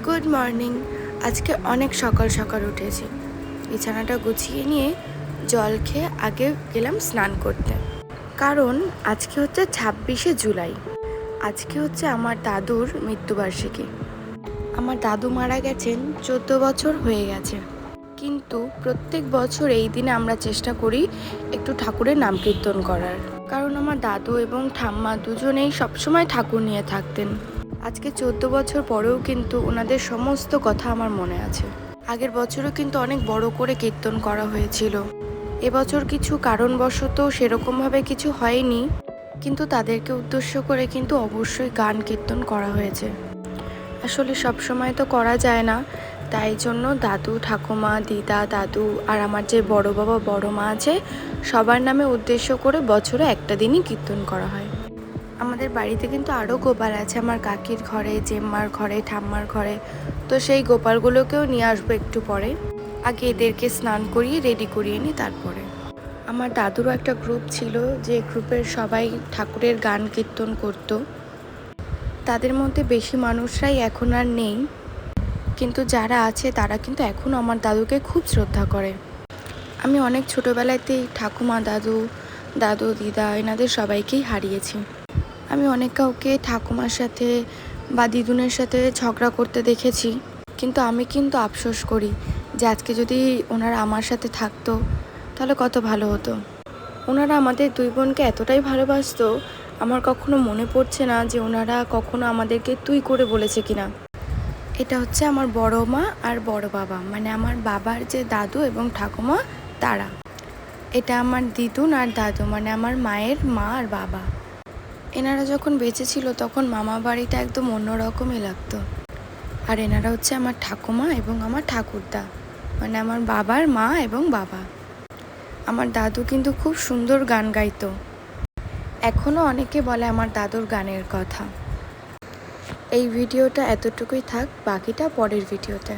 Good morning. আজকে অনেক সকাল সকাল উঠেছি, বিছানাটা গুছিয়ে নিয়ে জল খেয়ে আগে গেলাম স্নান করতে। কারণ আজকে হচ্ছে 26শে জুলাই, আজকে হচ্ছে আমার দাদুর মৃত্যুবার্ষিকী। আমার দাদু মারা গেছেন 14 বছর হয়ে গেছে, কিন্তু প্রত্যেক বছর এই দিনে আমরা চেষ্টা করি একটু ঠাকুরের নাম কীর্তন করার। কারণ আমার দাদু এবং ঠাম্মা দুজনেই সবসময় ঠাকুর নিয়ে থাকতেন। আজকে 14 বছর পরেও কিন্তু ওনাদের সমস্ত কথা আমার মনে আছে। আগের বছরও কিন্তু অনেক বড় করে কীর্তন করা হয়েছিল। এবছর কিছু কারণবশত সেরকমভাবে কিছু হয়নি, কিন্তু তাদেরকে উদ্দেশ্য করে কিন্তু অবশ্যই গান কীর্তন করা হয়েছে। আসলে সব সময় তো করা যায় না, তাই জন্য দাদু, ঠাকুমা, দিদা, দাদু আর আমার যে বড় বাবা বড় মা আছে, সবার নামে উদ্দেশ্য করে বছরে একটা দিনই কীর্তন করা হয়। আমাদের বাড়িতে কিন্তু আরও গোপাল আছে, আমার কাকির ঘরে, জেম্মার ঘরে, ঠাম্মার ঘরে। তো সেই গোপালগুলোকেও নিয়ে আসবো একটু পরে। আগে এদেরকে স্নান করিয়ে রেডি করিয়ে নিই তারপরে। আমার দাদুরও একটা গ্রুপ ছিল, যে গ্রুপের সবাই ঠাকুরের গান কীর্তন করত। তাদের মধ্যে বেশি মানুষরাই এখন আর নেই, কিন্তু যারা আছে তারা কিন্তু এখনও আমার দাদুকে খুব শ্রদ্ধা করে। আমি অনেক ছোটোবেলাতেই ঠাকুমা, দাদু, দিদা এনাদের সবাইকেই হারিয়েছি। আমি অনেক কাউকে ঠাকুমার সাথে বা দিদুনের সাথে ঝগড়া করতে দেখেছি, কিন্তু আমি কিন্তু আফসোস করি যে আজকে যদি ওনারা আমার সাথে থাকতো তাহলে কত ভালো হতো। ওনারা আমাদের দুই বোনকে এতটাই ভালোবাসতো, আমার কখনো মনে পড়ছে না যে ওনারা কখনো আমাদেরকে তুই করে বলেছে কিনা। এটা হচ্ছে আমার বড় মা আর বড় বাবা, মানে আমার বাবার যে দাদু এবং ঠাকুমা তারা। এটা আমার দিদুন আর দাদু, মানে আমার মায়ের মা আর বাবা। এনারা যখন বেঁচে ছিল তখন মামা বাড়িটা একদম অন্যরকমই লাগতো। আর এনারা হচ্ছে আমার ঠাকুমা এবং আমার ঠাকুরদা, মানে আমার বাবার মা এবং বাবা। আমার দাদু কিন্তু খুব সুন্দর গান গাইতো। এখনও অনেকে বলে আমার দাদুর গানের কথা। এই ভিডিওটা এতটুকুই থাক, বাকিটা পরের ভিডিওতে।